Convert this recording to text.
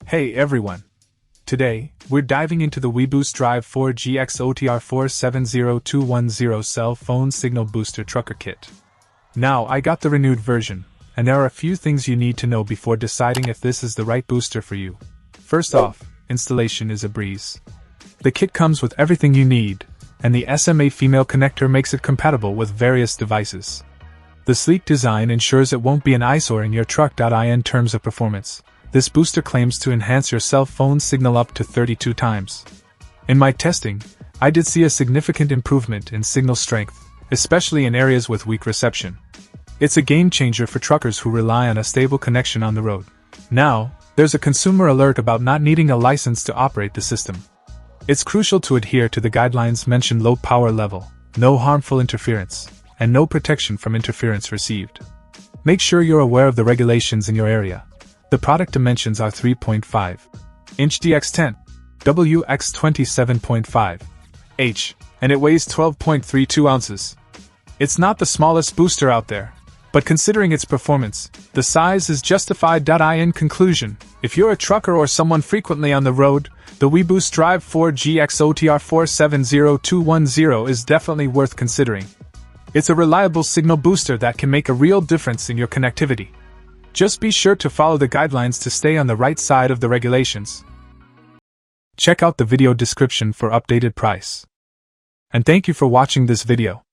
Hey everyone! Today, we're diving into the weBoost Drive 4G-X OTR 470210 cell phone signal booster trucker kit. Now, I got the renewed version, and there are a few things you need to know before deciding if this is the right booster for you. First off, installation is a breeze. The kit comes with everything you need, and the SMA female connector makes it compatible with various devices. The sleek design ensures it won't be an eyesore in your truck. In terms of performance, this booster claims to enhance your cell phone signal up to 32 times. In my testing, I did see a significant improvement in signal strength, especially in areas with weak reception. It's a game changer for truckers who rely on a stable connection on the road. Now, there's a consumer alert about not needing a license to operate the system. It's crucial to adhere to the guidelines mentioned: low power level, no harmful interference, and no protection from interference received. Make sure you're aware of the regulations in your area. The product dimensions are 3.5-inch DX10, WX 27.5 H, and it weighs 12.32 ounces. It's not the smallest booster out there, but considering its performance, the size is justified. In conclusion, if you're a trucker or someone frequently on the road, the weBoost Drive 4G-X OTR 470210 is definitely worth considering. It's a reliable signal booster that can make a real difference in your connectivity. Just be sure to follow the guidelines to stay on the right side of the regulations. Check out the video description for updated price. And thank you for watching this video.